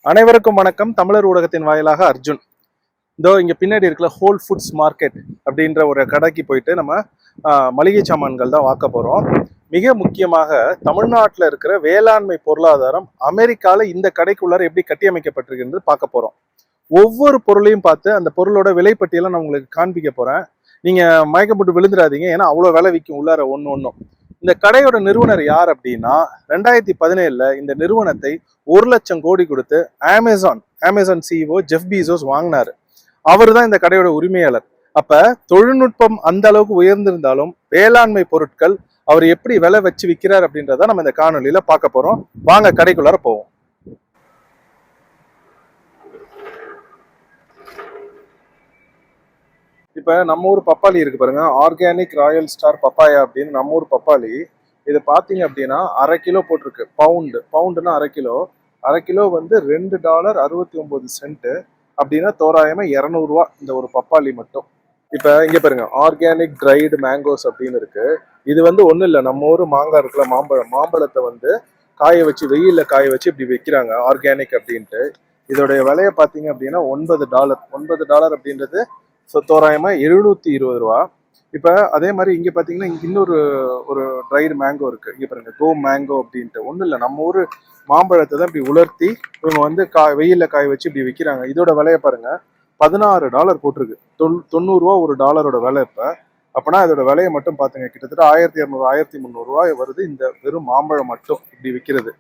அனைவருக்கும் வணக்கம். தமிழர் ஊடகத்தின் வாயிலாக அர்ஜுன். இதோ இங்க பின்னாடி இருக்கிற ஹோல் ஃபுட்ஸ் மார்க்கெட் அப்படின்ற ஒரு கடைக்கு போயிட்டு நம்ம மளிகை சாமான்கள் தான் வாங்க போறோம். மிக முக்கியமாக தமிழ்நாட்டில் இருக்கிற வேளாண்மை பொருளாதாரம் அமெரிக்கால இந்த கடைக்குள்ளார எப்படி கட்டியமைக்கப்பட்டிருக்கிறது பார்க்க போறோம். ஒவ்வொரு பொருளையும் பார்த்து அந்த பொருளோட விலைப்பட்டியலை நான் உங்களுக்கு காண்பிக்க போறேன். நீங்க மயக்கம் போட்டு விழுந்துடாதீங்க, ஏன்னா அவ்வளோ விலை விற்கும் உள்ளார ஒன்றும். இந்த கடையோட நிறுவனர் யார் அப்படின்னா 2017 இந்த நிறுவனத்தை 1,00,000 கோடி கொடுத்து அமேசான் சிஇஓ ஜெஃப் பீசோஸ் வாங்கினாரு. அவர் தான் இந்த கடையோட உரிமையாளர். அப்ப தொழில்நுட்பம் அந்த அளவுக்கு உயர்ந்திருந்தாலும் வேளாண்மை பொருட்கள் அவர் எப்படி விலை வச்சு விற்கிறார் அப்படின்றத நம்ம இந்த காணொலியில பார்க்க போறோம். வாங்க கடைக்குள்ளார போவோம். இப்ப நம்ம ஊர் பப்பாளி இருக்கு பாருங்க, ஆர்கானிக் ராயல் ஸ்டார் பப்பாயா அப்படின்னு நம்ம ஊர் பப்பாளி. இது பாத்தீங்க அப்படின்னா அரை கிலோ போட்டிருக்கு. பவுண்டுன்னா அரை கிலோ வந்து $2.69 அப்படின்னா தோராயமா 200 ரூபா இந்த ஒரு பப்பாளி மட்டும். இப்ப இங்க பாருங்க, ஆர்கானிக் ட்ரைடு மேங்கோஸ் அப்படின்னு இருக்கு. இது வந்து ஒண்ணும் இல்லை, நம்ம ஊர் மாங்காய் இருக்குல்ல, மாம்பழத்தை வந்து காய வச்சு வெயில்ல காய வச்சு இப்படி வைக்கிறாங்க ஆர்கானிக் அப்படின்ட்டு. இதோடைய விலையை பார்த்தீங்க அப்படின்னா $9 அப்படின்றது தோராயமா 720 ரூபா. இப்போ அதே மாதிரி இங்கே பார்த்தீங்கன்னா இங்கே இன்னொரு ட்ரைடு மேங்கோ இருக்கு. இங்கே பாருங்க, கோ மேங்கோ அப்படின்ட்டு. ஒன்றும் இல்லை, நம்ம ஊர் மாம்பழத்தை தான் இப்படி உலர்த்தி இவங்க வந்து வெயில்ல காய வச்சு இப்படி விற்கிறாங்க. இதோட விலையை பாருங்க, $16 போட்டிருக்கு. 90 ரூபா ஒரு டாலரோட விலை. இப்போ அப்பனா இதோட விலையை மட்டும் பார்த்துங்க, கிட்டத்தட்ட 1200 1300 ரூபாய் வருது இந்த வெறும் மாம்பழம் மட்டும் இப்படி விற்கிறது.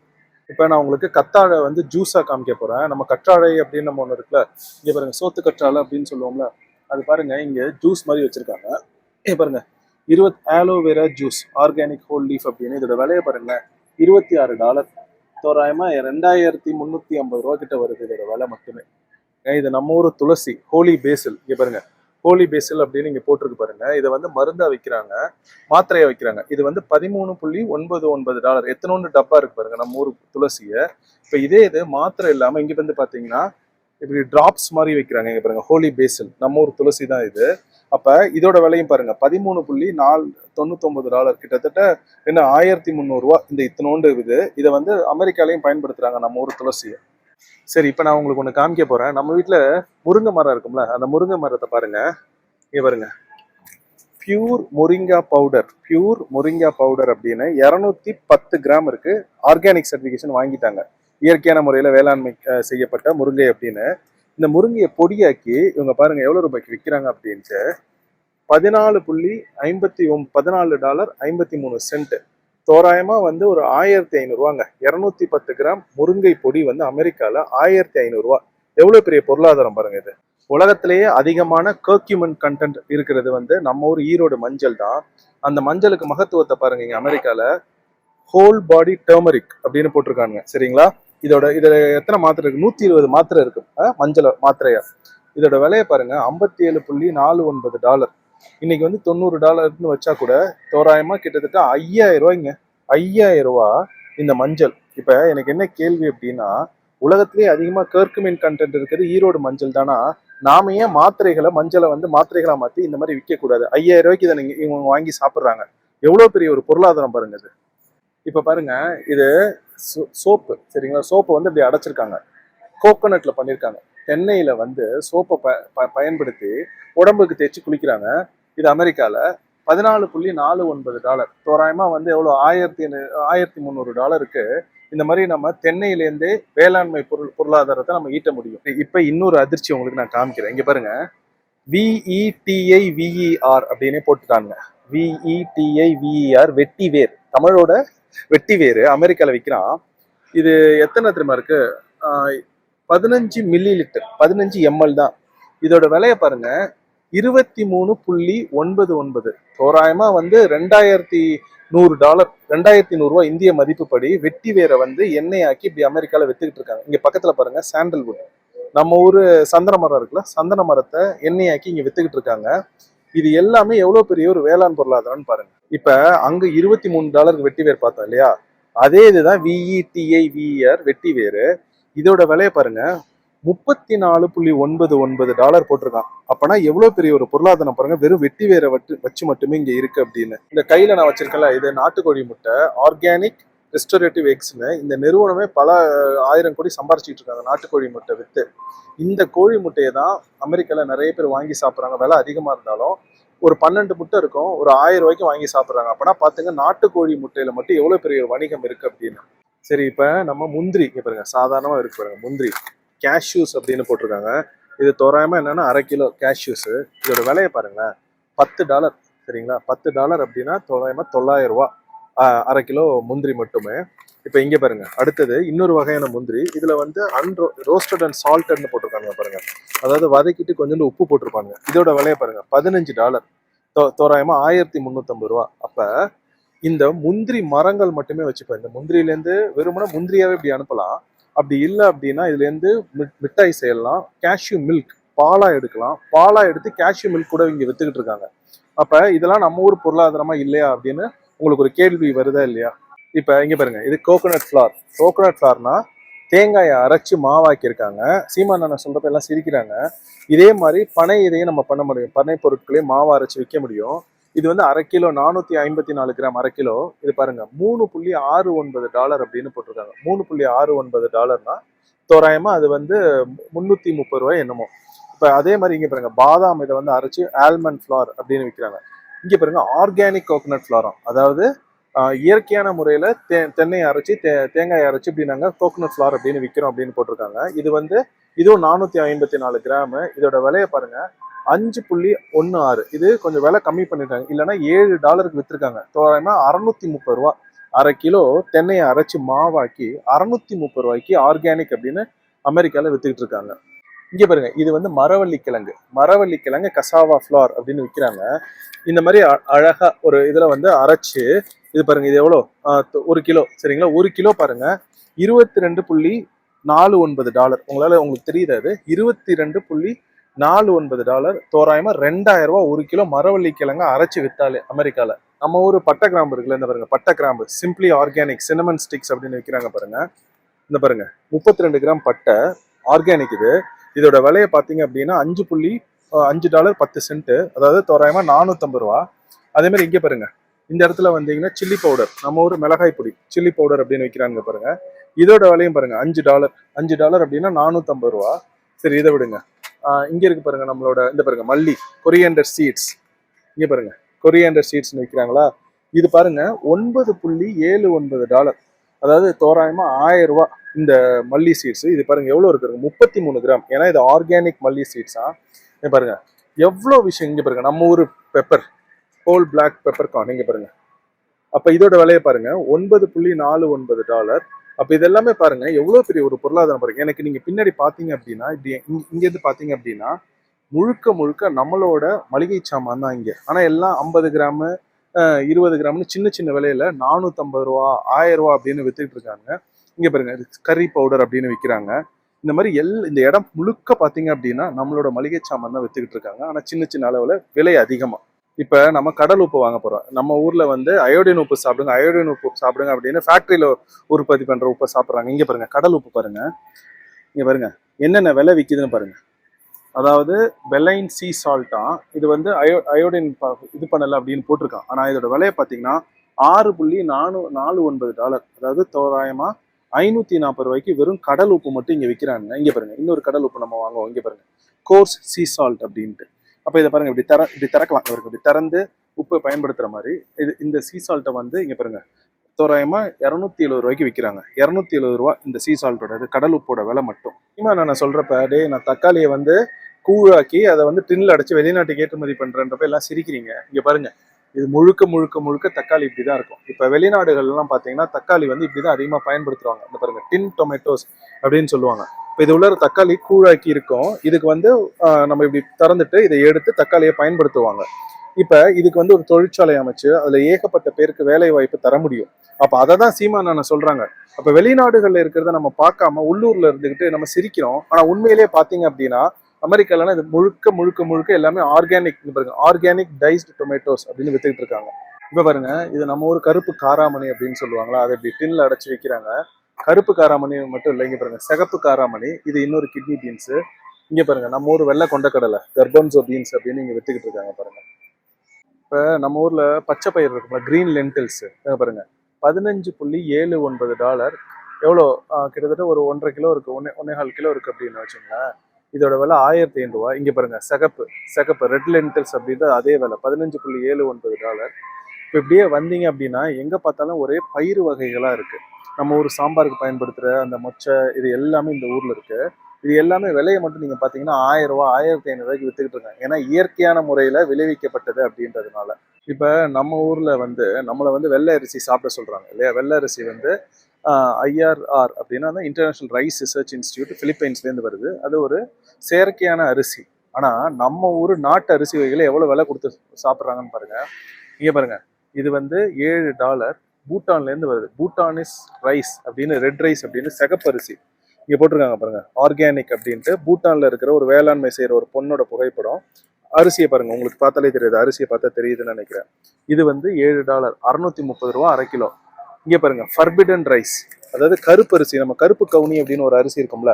இப்போ நான் உங்களுக்கு கத்தாழை வந்து ஜூஸாக காமிக்க போறேன். நம்ம கற்றாழை அப்படின்னு நம்ம ஒன்று இருக்குல்ல, இங்கே பாருங்க, சோத்து கற்றாழை அப்படின்னு சொல்லுவோம்ல, அது பாருங்க இங்க ஜூஸ் மாதிரி வச்சிருக்காங்க. பாருங்க, aloe vera juice organic whole leaf அப்படின்னு. இதோட விலையை பாருங்க, $26. தோராயமா 2350 ரூபா கிட்ட வருது இதோட விலை மட்டுமே. இது நம்ம ஊர் துளசி ஹோலி பேசில். இங்க பாருங்க, ஹோலி பேசில் அப்படின்னு இங்க போட்டிருக்கு பாருங்க. இதை வந்து மருந்தா வைக்கிறாங்க, மாத்திரையா வைக்கிறாங்க. இது வந்து $13.99. எத்தனோண்டு டப்பா இருக்கு பாருங்க நம்ம ஊர் துளசிய. இப்ப இதே இது மாத்திரை இல்லாம இங்க வந்து பாத்தீங்கன்னா இப்படி டிராப்ஸ் மாதிரி வைக்கிறாங்க. இங்க பாருங்க, ஹோலி பேசில் நம்ம ஊர் துளசி தான் இது. அப்ப இதோட விலையும் பாருங்க, $13.99. கிட்டத்தட்ட என்ன 1300 ரூபா இந்த இத்தனோண்டு இது. இதை வந்து அமெரிக்காலையும் பயன்படுத்துறாங்க நம்ம ஊர் துளசியை. சரி, இப்ப நான் உங்களுக்கு ஒண்ணு காமிக்க போறேன். நம்ம வீட்டுல முருங்கை மரம் இருக்கும்ல, அந்த முருங்கை மரத்தை பாருங்க. இங்க பாருங்க, பியூர் மொரிங்கா பவுடர் அப்படின்னு 210 கிராம் இருக்கு. ஆர்கானிக் சர்டிபிகேஷன் வாங்கிட்டாங்க, இயற்கையான முறையில வேளாண்மை செய்யப்பட்ட முருங்கை அப்படின்னு. இந்த முருங்கையை பொடியாக்கி இவங்க பாருங்க எவ்வளவு ரூபாய்க்கு விற்கிறாங்க அப்படின்ட்டு. $14.53 தோராயமா வந்து ஒரு 1500 ரூபாங்க. 210 கிராம் முருங்கை பொடி வந்து அமெரிக்கால 1500 ரூபா. எவ்வளவு பெரிய பொருளாதாரம் பாருங்க இது. உலகத்திலேயே அதிகமான கர்க்யூமின் கண்டென்ட் இருக்கிறது வந்து நம்ம ஊர் ஈரோடு மஞ்சள் தான். அந்த மஞ்சளுக்கு மகத்துவத்தை பாருங்க, இங்க அமெரிக்கால ஹோல் பாடி டர்மரிக் அப்படின்னு போட்டிருக்காங்க. சரிங்களா, இதுல எத்தனை மாத்திரை இருக்கு? 120 மாத்திரை இருக்கு மஞ்சள் மாத்திரையா. இதோட விலையை பாருங்க, $57.49. இன்னைக்கு வந்து $90 வச்சா கூட தோராயமா கிட்டத்தட்ட 5000 ரூபாய்ங்க. 5000 ரூபா இந்த மஞ்சள். இப்ப எனக்கு என்ன கேள்வி அப்படின்னா, உலகத்திலேயே அதிகமா கர்க்குமின் கண்டென்ட் இருக்கிறது ஈரோடு மஞ்சள் தானா? நாம ஏன் மஞ்சளை வந்து மாத்திரைகளா மாத்தி இந்த மாதிரி விற்க கூடாது? 5000 ரூபாய்க்கு இதை இவங்க வாங்கி சாப்பிடுறாங்க. எவ்வளவு பெரிய ஒரு பொருளாதாரம் பாருங்க இது. இப்ப பாருங்க, இது சோப்பு. சரிங்களா, சோப்பை வந்து இப்படி அடைச்சிருக்காங்க, கோகோனட்ல பண்ணிருக்காங்க. தென்னையில வந்து சோப்பை பயன்படுத்தி உடம்புக்கு தேய்ச்சி குளிக்கிறாங்க. இது அமெரிக்கால $14.49. தோராயமா வந்து எவ்வளவு, $1300 இந்த மாதிரி நம்ம தென்னையிலேருந்தே வேளாண்மை பொருளாதாரத்தை நம்ம ஈட்ட முடியும். இப்ப இன்னொரு அதிர்ச்சி உங்களுக்கு நான் காமிக்கிறேன். இங்க பாருங்க, VETIVER அப்படின்னே போட்டுட்டாங்க. VETIVER வெட்டி வேர், தமிழோட வெட்டி வேறு அமெரிக்கால விற்கிறான். இது எத்தனை தெரியுமா இருக்கு? 15 மில்லிலிட்டர், 15 ml தான். இதோட விலையை பாருங்க, $23.99. தோராயமா வந்து $2100 ரூபாய் இந்திய மதிப்புப்படி வெட்டி வேரை வந்து எண்ணெய் ஆக்கி இப்படி அமெரிக்கால வித்துக்கிட்டு இருக்காங்க. இங்க பக்கத்துல பாருங்க, சாண்டல்வுட், நம்ம ஊரு சந்தன மரம் இருக்குல்ல, சந்தன மரத்தை எண்ணெய் ஆக்கி இங்க வித்துக்கிட்டு இருக்காங்க. இது எல்லாமே எவ்வளவு பெரிய ஒரு வேளாண் பொருளாதாரம்னு பாருங்க. இப்ப அங்க $23 வெட்டி வேர் பார்த்தோம் இல்லையா, அதே இதுதான் VETIVER வெட்டி வேறு. இதோட விலையை பாருங்க, $34.99 போட்டிருக்கான். அப்பனா எவ்வளவு பெரிய ஒரு பொருளாதாரம் பாருங்க, வெறும் வெட்டி வேரை வச்சு மட்டுமே இங்க இருக்கு அப்படின்னு. இந்த கையில நான் வச்சிருக்கல, இது நாட்டுக்கோழி முட்டை, ஆர்கானிக் ரெஸ்டோரேட்டிவ் எக்ஸ்னு இந்த நிறுவனமே பல ஆயிரம் கோடி சம்பாரிச்சிட்டு இருக்காங்க நாட்டுக்கோழி முட்டை வித்து. இந்த கோழி முட்டையை தான் அமெரிக்கால நிறைய பேர் வாங்கி சாப்பிட்றாங்க. விலை அதிகமா இருந்தாலும் ஒரு 12 முட்டை இருக்கும், ஒரு 1000 ரூபாய்க்கு வாங்கி சாப்பிட்றாங்க. அப்பனா பாத்துங்க நாட்டுக்கோழி முட்டையில மட்டும் எவ்வளவு பெரிய ஒரு வணிகம் இருக்கு அப்படின்னு. சரி, இப்ப நம்ம முந்திரி இங்க பாருங்க, சாதாரணமா இருக்கு பாருங்க முந்திரி, கேஷ்யூஸ் அப்படின்னு போட்டிருக்காங்க. இது தோராயமா என்னன்னா அரை கிலோ கேஷ்யூஸ். இதோட விலையை பாருங்களேன், $10. சரிங்களா, $10 அப்படின்னா தோராயமா 900 ரூபாய் அரை கிலோ முந்திரி மட்டுமே. இப்ப இங்க பாருங்க, அடுத்தது இன்னொரு வகையான முந்திரி. இதுல வந்து ரோஸ்டட் அண்ட் சால்டட்னு போட்டிருக்காங்க பாருங்க, அதாவது வதக்கிட்டு கொஞ்சோண்டு உப்பு போட்டிருப்பாங்க. இதோட விலையை பாருங்க, $15. தோராயமா 1350 ரூபா. அப்ப இந்த முந்திரி மரங்கள் மட்டுமே வச்சுப்பேன். இந்த முந்திரியில இருந்து வெறுமனே முந்திரியாவே இப்படி அனுப்பலாம். அப்படி இல்லை அப்படின்னா இதுல இருந்து மிட்டாய் செய்யலாம். கேஷ்யூ மில்க் பாலா எடுக்கலாம். பாலா எடுத்து கேஷ்யூ மில்க் கூட இங்க வித்துக்கிட்டு இருக்காங்க. அப்ப இதெல்லாம் நம்ம ஊர் பொருளாதாரமா இல்லையா அப்படின்னு உங்களுக்கு ஒரு கேள்வி வருதா இல்லையா? இப்ப இங்க பாருங்க, இது கோகோனட் ஃபிளார். கோகோனட் ஃபிளார்னா தேங்காயை அரைச்சு மாவாக்கி இருக்காங்க. சீமான் நான் சொல்றப்ப எல்லாம் சிரிக்கிறாங்க. இதே மாதிரி பனை இதையும் நம்ம பண்ண முடியும். பனை பொருட்களையும் மாவா அரைச்சு விற்க முடியும். இது வந்து அரை கிலோ 454 கிராம் அரை கிலோ. இது பாருங்க $3.69 அப்படின்னு போட்டிருக்காங்க. $3.69 தோராயமா அது வந்து 330 ரூபாய் என்னமோ. இப்ப அதே மாதிரி இங்க பாருங்க, பாதாம் இதை வந்து அரைச்சு ஆல்மண்ட் ஃபிளார் அப்படின்னு விற்கிறாங்க. இங்க பாருங்க, ஆர்கானிக் கோகோனட் ஃபிளாரம், அதாவது இயற்கையான முறையில தென்னையை அரைச்சி தேங்காயை அரைச்சி இப்படி நாங்க கோகோனட் ஃபிளார் அப்படின்னு விற்கிறோம் அப்படின்னு போட்டிருக்காங்க. இது வந்து இதுவும் 454 கிராம். இதோட விலையை பாருங்க, $5.16. இது கொஞ்சம் விலை கம்மி பண்ணிருக்காங்க, இல்லைன்னா $7 வித்துருக்காங்க. தோராயமா 630 ரூபா அரை கிலோ தென்னையை அரைச்சு மாவாக்கி 630 ரூபாய்க்கு ஆர்கானிக் அப்படின்னு அமெரிக்கால வித்துக்கிட்டு இருக்காங்க. இங்க பாருங்க, இது வந்து மரவள்ளி கிழங்கு கசாவா ஃபிளார் அப்படின்னு விற்கிறாங்க. இந்த மாதிரி அழகா ஒரு இதுல வந்து அரைச்சு, இது பாருங்க, இது எவ்வளோ, 1 கிலோ. சரிங்களா, 1 கிலோ பாருங்க $22.49. உங்களுக்கு தெரியுது, அது $22.49. தோராயமா 2000 ரூபாய் 1 கிலோ மரவள்ளி கிழங்கு அரைச்சு வித்தாலே அமெரிக்கால. நம்ம ஊர் பட்டை கிராம்பு இருக்குல்ல, இந்த பாருங்க பட்டை கிராம்பு சிம்பிளி ஆர்கானிக் சினமன் ஸ்டிக்ஸ் அப்படின்னு விற்கிறாங்க பாருங்க. இந்த பாருங்க 32 கிராம் பட்டை ஆர்கானிக். இதோட விலையை பார்த்தீங்க அப்படின்னா $5.10, அதாவது தோராயமா 450 ரூபா. அதே மாதிரி இங்கே பாருங்க, இந்த இடத்துல வந்தீங்கன்னா சில்லி பவுடர், நம்ம ஊர் மிளகாய் பொடி சில்லி பவுடர் அப்படின்னு வைக்கிறாங்க பாருங்க. இதோட விலையும் பாருங்க $5 அப்படின்னா 450 ரூபா. சரி, இதை விடுங்க. இங்க இருக்கு பாருங்க நம்மளோட, இந்த பாருங்க மல்லி கொரியண்டர் சீட்ஸ். இங்க பாருங்க கொரியண்டர் சீட்ஸ் வைக்கிறாங்களா, இது பாருங்க $9.79, அதாவது தோராயமா 1000 ரூபாய் இந்த மல்லி சீட்ஸ். இது பாருங்க எவ்வளவு இருக்கு, 33 கிராம். ஏன்னா இது ஆர்கானிக் மல்லி சீட்ஸா. பாருங்க எவ்வளவு விஷயம். இங்க பாருங்க, நம்ம ஊர் pepper, whole black peppercorn, இங்க பாருங்க. அப்ப இதோட விலையை பாருங்க $9.49. அப்ப இது எல்லாமே பாருங்க எவ்வளவு பெரிய ஒரு பொருளாதாரம் பாருங்க. எனக்கு நீங்க பின்னாடி பாத்தீங்க அப்படின்னா, இப்படி இங்க இருந்து பாத்தீங்க அப்படின்னா முழுக்க நம்மளோட மளிகை சாமான் தான் இங்க. ஆனா எல்லாம் 50 கிராம் 20 கிராம்னு சின்ன விலையில 450 ரூபா 1000 ரூபா அப்படின்னு வித்துட்டு இருக்காங்க. இங்க பாருங்க, கறி பவுடர் அப்படின்னு விற்கிறாங்க. இந்த மாதிரி இந்த இடம் முழுக்க பாத்தீங்க அப்படின்னா நம்மளோட மளிகை சாமான் தான் வித்துக்கிட்டு இருக்காங்க. ஆனா சின்ன அளவுல விலை அதிகமா. இப்ப நம்ம கடல் உப்பு வாங்க போறோம். நம்ம ஊர்ல வந்து அயோடின் உப்பு சாப்பிடுங்க அப்படின்னு ஃபேக்டரியில உற்பத்தி பண்ற உப்பை சாப்பிடுறாங்க. இங்க பாருங்க கடல் உப்பு பாருங்க, இங்க பாருங்க என்னென்ன விலை விற்குதுன்னு பாருங்க. அதாவது பெலைன் சீ சால்ட்டா, இது வந்து அயோடின் இது பண்ணல அப்படின்னு போட்டிருக்கான். ஆனா இதோட விலையை பார்த்தீங்கன்னா $6.49, அதாவது தோராயமா 540 ரூபாய்க்கு வெறும் கடல் உப்பு மட்டும் இங்க விற்கிறாங்க. இங்க பாருங்க இன்னொரு கடல் உப்பு நம்ம வாங்குவோம். இங்க பாருங்க கோர்ஸ் சீ சால்ட் அப்படின்ட்டு. அப்ப இதை பாருங்க, இப்படி திறக்கலாம், இவருக்கு இப்படி திறந்து உப்பை பயன்படுத்துற மாதிரி. இந்த சீ சால்ட்டை வந்து இங்க பாருங்க தோராயமா 270 ரூபாய்க்கு விற்கிறாங்க. 270 ரூபா இந்த சீ சால்ட்டோட கடல் உப்போட விலை மட்டும். நான் சொல்றப்ப நான் தக்காளியை வந்து கூழாக்கி அதை வந்து டின்ல அடைச்சு வெளிநாட்டுக்கு ஏற்றுமதி பண்றன்றப்ப எல்லாம் சிரிக்கிறீங்க. இங்க பாருங்க, இது முழுக்க தக்காளி இப்படிதான் இருக்கும். இப்ப வெளிநாடுகள் எல்லாம் பாத்தீங்கன்னா தக்காளி வந்து இப்படிதான் அதிகமா பயன்படுத்துவாங்க. இந்த பாருங்க டின் டொமேட்டோஸ் அப்படின்னு சொல்லுவாங்க. இப்ப இது உள்ள தக்காளி கூழாக்கி இருக்கும். இதுக்கு வந்து நம்ம இப்படி திறந்துட்டு இதை எடுத்து தக்காளியை பயன்படுத்துவாங்க. இப்ப இதுக்கு வந்து ஒரு தொழிற்சாலை அமைச்சு அதுல ஏகப்பட்ட பேருக்கு வேலை வாய்ப்பு தர முடியும். அப்ப அதை தான் சீமான் சொல்றாங்க. அப்ப வெளிநாடுகள்ல இருக்கிறத நம்ம பார்க்காம உள்ளூர்ல இருந்துகிட்டு நம்ம சிரிக்கிறோம். ஆனா உண்மையிலேயே பாத்தீங்க அப்படின்னா அமெரிக்காலாம் இது முழுக்க எல்லாமே ஆர்கானிக். பாருங்க ஆர்கானிக் டைஸ்டு டொமேட்டோஸ் அப்படின்னு வித்துக்கிட்டு இருக்காங்க. இப்ப பாருங்க, இது நம்ம ஊர் கருப்பு காராமணி அப்படின்னு சொல்லுவாங்களா, அதை இப்படி டின்ல அடைச்சு வைக்கிறாங்க. கருப்பு காராமணி மட்டும் இல்லை, இங்க பாருங்க சிகப்பு காராமணி, இது இன்னொரு கிட்னி பீன்ஸ். இங்க பாருங்க நம்ம ஊர் வெள்ளை கொண்டக்கடலை கர்பன்சோ பீன்ஸ் அப்படின்னு இங்க வித்துக்கிட்டு இருக்காங்க பாருங்க. இப்ப நம்ம ஊர்ல பச்சை பயிர் இருக்குல்ல, கிரீன் லென்டில்ஸ் பாருங்க, $15.79. எவ்வளோ? கிட்டத்தட்ட ஒரு 1.5 கிலோ இருக்கு, 1.25 கிலோ இருக்கு அப்படின்னு வச்சுங்களேன். இதோட விலை $1500. இங்க பாருங்க, சிகப்பு ரெட் லென்டில்ஸ் அப்படின்றது அதே விலை $15.79. இப்போ இப்படியே வந்தீங்க அப்படின்னா எங்க பார்த்தாலும் ஒரே பயிறு வகைகளா இருக்கு. நம்ம ஊர் சாம்பாருக்கு பயன்படுத்துற அந்த மொச்சை இது எல்லாமே இந்த ஊர்ல இருக்கு. இது எல்லாமே விலையை மட்டும் நீங்க பாத்தீங்கன்னா $1000, $1500 வித்துக்கிட்டு இருக்காங்க. ஏன்னா இயற்கையான முறையில விளைவிக்கப்பட்டது அப்படின்றதுனால. இப்ப நம்ம ஊர்ல வந்து நம்மளை வந்து வெள்ளை அரிசி சாப்பிட சொல்றாங்க இல்லையா? வெள்ளை அரிசி வந்து IRR அப்படின்னா இன்டர்நேஷனல் ரைஸ் ரிசர்ச் இன்ஸ்டியூட், பிலிப்பைன்ஸ்லேருந்து வருது. அது ஒரு செயற்கையான அரிசி. ஆனா நம்ம ஊர் நாட்டு அரிசி வகைகளை எவ்வளவு விலை கொடுத்து சாப்பிட்றாங்கன்னு பாருங்க. இங்க பாருங்க, இது வந்து $7. பூட்டான்லேருந்து வருது. பூட்டானிஸ் ரைஸ் அப்படின்னு, ரெட் ரைஸ் அப்படின்னு சிகப்பரிசி இங்க போட்டிருக்காங்க பாருங்க. ஆர்கானிக் அப்படின்ட்டு பூட்டான்ல இருக்கிற ஒரு வேளாண்மை செய்யற ஒரு பொண்ணோட புகைப்படம். அரிசியை பாருங்க, உங்களுக்கு பார்த்தாலே தெரியுது, அரிசியை பார்த்தா தெரியுதுன்னு நினைக்கிறேன். இது வந்து $7, $630 அரை கிலோ. இங்க பாருங்க, ஃபர்பிடன் ரைஸ், அதாவது கருப்பு அரிசி. நம்ம கருப்பு கவுனி அப்படின்னு ஒரு அரிசி இருக்கும்ல,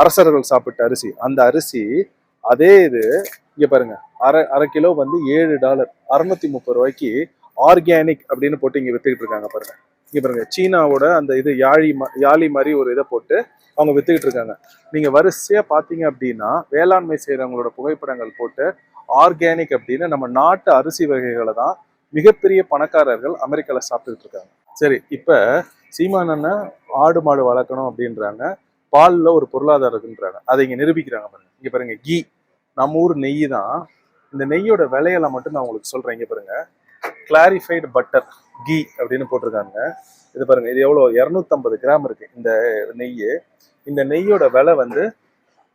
அரசர்கள் சாப்பிட்ட அரிசி, அந்த அரிசி. அதே இது இங்க பாருங்க, அரை கிலோ வந்து $7, $630 ஆர்கானிக் அப்படின்னு போட்டு இங்க வித்துக்கிட்டு இருக்காங்க பாருங்க. இங்க பாருங்க, சீனாவோட அந்த இது யாழி மாதிரி ஒரு இதை போட்டு அவங்க வித்துக்கிட்டு இருக்காங்க. நீங்க வரிசையா பாத்தீங்க அப்படின்னா வேளாண்மை செய்யறவங்களோட புகைப்படங்கள் போட்டு ஆர்கானிக் அப்படின்னு நம்ம நாட்டு அரிசி வகைகளை தான் மிகப்பெரிய பணக்காரர்கள் அமெரிக்கால சாப்பிட்டுட்டு இருக்காங்க. சரி, இப்ப சீமான் அண்ணன் ஆடு மாடு வளர்க்கணும் அப்படின்றாங்க, பால்ல ஒரு பொருளாதாரம் இருக்குன்றாங்க. அதை இங்க நிரூபிக்கிறாங்க பாருங்க. இங்க பாருங்க, கீ, நம்ம ஊர் நெய் தான். இந்த நெய்யோட விலையில மட்டும் நான் உங்களுக்கு சொல்றேன். இங்க பாருங்க, கிளாரிஃபைடு பட்டர் கீ அப்படின்னு போட்டிருக்காங்க. இது பாருங்க, இது எவ்வளோ? 250 கிராம் இருக்கு இந்த நெய். இந்த நெய்யோட விலை வந்து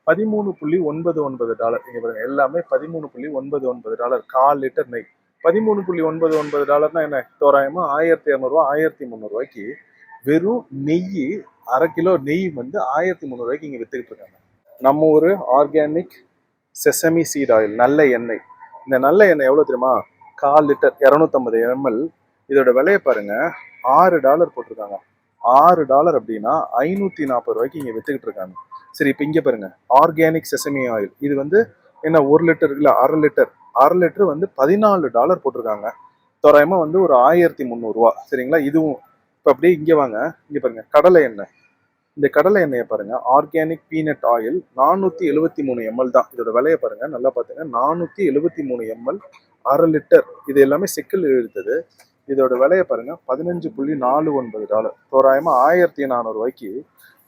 $13.99. இங்க பாருங்க, எல்லாமே $13.99. 1/4 லிட்டர் நெய் $13.99 என்ன? தோராயமா $1200, $1300 வெறும் நெய். அரை கிலோ நெய் வந்து $1300 இங்க வித்துக்கிட்டு இருக்காங்க. நம்ம ஒரு ஆர்கானிக் செசமி சீட் ஆயில், நல்ல எண்ணெய். இந்த நல்ல எண்ணெய் எவ்வளவு தெரியுமா? 1/4 லிட்டர் 250 ml. இதோட விலையை பாருங்க, $6 போட்டிருக்காங்க. $6 அப்படின்னா $540 இங்க வித்துக்கிட்டு இருக்காங்க. சரி, இப்ப இங்க பாருங்க, ஆர்கானிக் செசமி ஆயில். இது வந்து என்ன, 1 லிட்டர் இல்ல, அரை லிட்டர் வந்து $14 போட்டிருக்காங்க. தோராயமா வந்து ஒரு $1300. சரிங்களா? இதுவும் இப்ப அப்படியே இங்க வாங்க. இங்க பாருங்க, கடலை எண்ணெய். இந்த கடலை எண்ணெயை பாருங்க, ஆர்கானிக் பீனட் ஆயில் 473 ml தான். இதோட விலையை பாருங்க, நல்லா பாத்துங்க, 473 ml, அரை லிட்டர். இது எல்லாமே செக்கில் இழுத்தது. இதோட விலையை பாருங்க, $15.49. தோராயமா $1400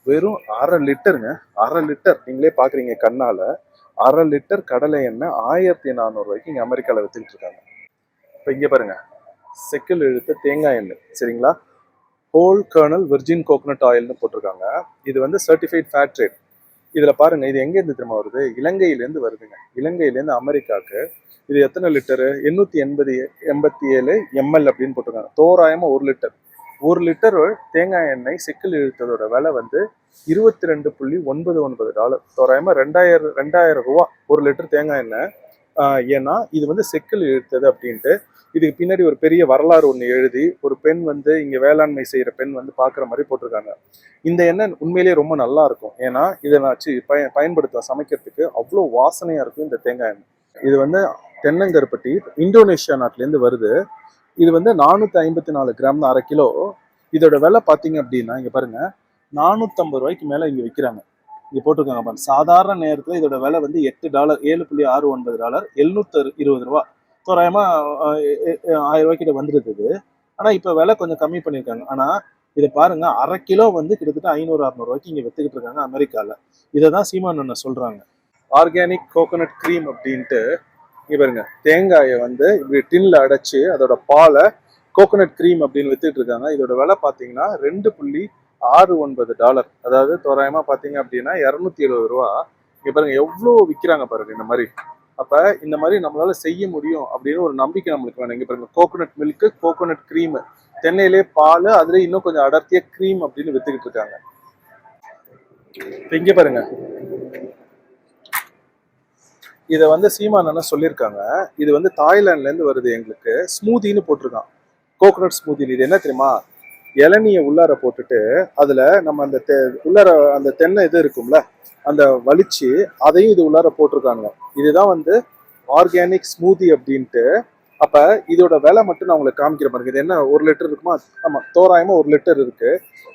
வெறும் அரை லிட்டருங்க. அரை லிட்டர் நீங்களே பாக்குறீங்க கண்ணால. அரை லிட்டர் கடலை எண்ணெய் $1400 இங்க அமெரிக்கால வித்துக்கிட்டு இருக்காங்க. இப்ப இங்க பாருங்க, செக்கில் இழுத்த தேங்காய் எண்ணெய். சரிங்களா? ஹோல் கர்னல் விர்ஜின் கோகனட் ஆயில்னு போட்டிருக்காங்க. இது வந்து சர்டிஃபைட் ஃபேட் ட்ரேட். இதுல பாருங்க, இது எங்க இருந்து திரும்ப வருது? இலங்கையிலேருந்து வருதுங்க. இலங்கையிலேருந்து அமெரிக்காவுக்கு. இது எத்தனை லிட்டரு? 887 ml அப்படின்னு போட்டிருக்காங்க. தோராயமா 1 லிட்டர். 1 லிட்டர் தேங்காய் எண்ணெய் செக்கில் இழுத்ததோட விலை வந்து $22.99. தோராயமா $2000 1 லிட்டர் தேங்காய் எண்ணெய். ஏன்னா இது வந்து செக்கில் இழுத்தது அப்படின்ட்டு. இதுக்கு பின்னாடி ஒரு பெரிய வரலாறு ஒன்று எழுதி ஒரு பெண் வந்து இங்க வேளாண்மை செய்யற பெண் வந்து பாக்குற மாதிரி போட்டிருக்காங்க. இந்த எண்ணெய் உண்மையிலேயே ரொம்ப நல்லா இருக்கும். ஏன்னா இதை நான் பயன்படுத்துவேன் சமைக்கிறதுக்கு. அவ்வளோ வாசனையா இருக்கும் இந்த தேங்காய் எண்ணெய். இது வந்து தென்னங்கருப்பட்டி, இந்தோனேஷியா நாட்டிலேருந்து வருது. இது வந்து 454 கிராம் தான், அரை கிலோ. இதோட விலை பார்த்தீங்க அப்படின்னா இங்க பாருங்க, $450 மேல இங்க விற்கிறாங்க. இங்க போட்டிருக்காங்க பாருங்க. சாதாரண நேரத்துல இதோட விலை வந்து $8, $7.69, $720. தோராயமா $1000 கிட்ட வந்துருது. ஆனா இப்ப விலை கொஞ்சம் கம்மி பண்ணிருக்காங்க. ஆனா இதை பாருங்க, அரை கிலோ வந்து கிட்டத்தட்ட $500-600 இங்க வித்துக்கிட்டு இருக்காங்க அமெரிக்கால. இதைதான் சீமான் அண்ணன் சொல்றாங்க. ஆர்கானிக் கோகோனட் கிரீம் அப்படின்ட்டு. இங்க பாருங்க, தேங்காயை வந்து இப்படி டின்ல அடைச்சு அதோட பாலை கோகோனட் கிரீம் அப்படின்னு வித்துட்டு இருக்காங்க. இதோட விலை பாத்தீங்கன்னா $2.69. அதாவது தோராயமா பாத்தீங்க அப்படின்னா $270. இங்க பாருங்க எவ்வளவு விற்கிறாங்க பாருங்க இந்த மாதிரி. அப்ப இந்த மாதிரி நம்மளால செய்ய முடியும் அப்படின்னு ஒரு நம்பிக்கை நம்மளுக்கு வேணும். இங்க பாருங்க, கோகோனட் மில்க், கோகோனட் கிரீம், தென்னையிலே பால், அதுல இன்னும் கொஞ்சம் அடர்த்திய கிரீம் அப்படின்னு வித்துக்கிட்டு இருக்காங்க. இங்க பாருங்க, இதை வந்து சீமான் அண்ணன் சொல்லியிருக்காங்க. இது வந்து தாய்லாந்துல இருந்து வருது. எங்களுக்கு ஸ்மூதின்னு போட்டிருக்கான், கோகோனட் ஸ்மூதி. இது என்ன தெரியுமா? இளநியை உள்ளார போட்டுட்டு அதுல நம்ம அந்த உள்ளார அந்த தென்னை இது இருக்கும்ல, அந்த வலிச்சு அதையும் இது உள்ளார போட்டிருக்காங்க. இதுதான் வந்து ஆர்கானிக் ஸ்மூதி அப்படின்ட்டு. அப்ப இதோட விலை மட்டும் நான் உங்களுக்கு காமிக்கிற பாருங்க. இது என்ன 1 லிட்டர் இருக்குமா? ஆமா, தோராயமா 1 லிட்டர் இருக்கு.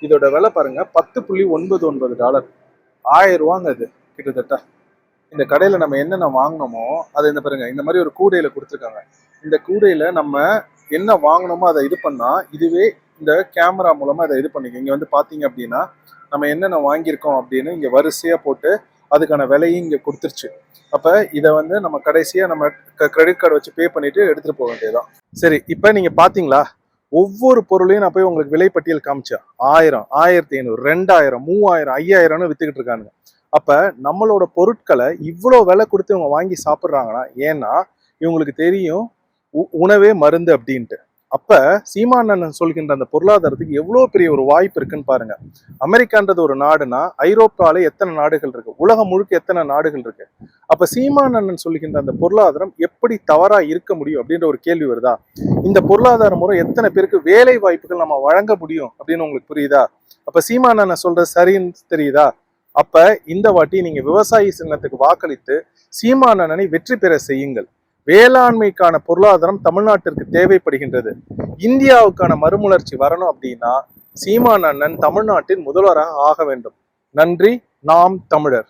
இதோட விலை பாருங்க $10.99. 1000 ரூபாங்க இது கிட்டத்தட்ட. இந்த கடையில நம்ம என்னென்ன வாங்கினோமோ அதை இந்த பாருங்க, இந்த மாதிரி ஒரு கூடையில கொடுத்துருக்காங்க. இந்த கூடையில நம்ம என்ன வாங்கினோமோ அதை இது பண்ணா இதுவே இந்த கேமரா மூலமா அதை இது பண்ணிக்க. இங்க வந்து பாத்தீங்க அப்படின்னா நம்ம என்னென்ன வாங்கியிருக்கோம் அப்படின்னு இங்க வரிசையா போட்டு அதுக்கான விலையும் இங்க கொடுத்துருச்சு. அப்ப இதை வந்து நம்ம கடைசியா நம்ம கிரெடிட் கார்டு வச்சு பே பண்ணிட்டு எடுத்துட்டு போக வேண்டியதுதான். சரி, இப்ப நீங்க பாத்தீங்களா, ஒவ்வொரு பொருளையும் நான் போய் உங்களுக்கு விலை பட்டியல் காமிச்சேன். 1000, 1500, 2000, 3000, 5000ன்னு வித்துக்கிட்டு இருக்காங்க. அப்ப நம்மளோட பொருட்களை இவ்வளவு விலை கொடுத்து இவங்க வாங்கி சாப்பிடுறாங்கன்னா, ஏன்னா இவங்களுக்கு தெரியும் உணவே மருந்து அப்படின்ட்டு. அப்ப சீமானண்ணன் சொல்கின்ற அந்த பொருளாதாரத்துக்கு எவ்வளவு பெரிய ஒரு வாய்ப்பு இருக்குன்னு பாருங்க. அமெரிக்கான்றது ஒரு நாடுனா ஐரோப்பால எத்தனை நாடுகள் இருக்கு, உலகம் முழுக்க எத்தனை நாடுகள் இருக்கு. அப்ப சீமானண்ணன் சொல்கின்ற அந்த பொருளாதாரம் எப்படி தவறா இருக்க முடியும் அப்படின்ற ஒரு கேள்வி வருதா? இந்த பொருளாதார முறை எத்தனை பேருக்கு வேலை வாய்ப்புகள் நம்ம வழங்க முடியும் அப்படின்னு உங்களுக்கு புரியுதா? அப்ப சீமானண்ணன் சொல்றது சரின்னு தெரியுதா? அப்ப இந்த வாட்டி நீங்க விவசாயி சின்னத்துக்கு வாக்களித்து சீமானண்ணனை வெற்றி பெற செய்யுங்கள். வேளாண்மைக்கான பொருளாதாரம் தமிழ்நாட்டிற்கு தேவைப்படுகின்றது. இந்தியாவுக்கான மறுமலர்ச்சி வரணும் அப்படின்னா சீமானண்ணன் தமிழ்நாட்டின் முதல்வராக ஆக வேண்டும். நன்றி. நாம் தமிழர்.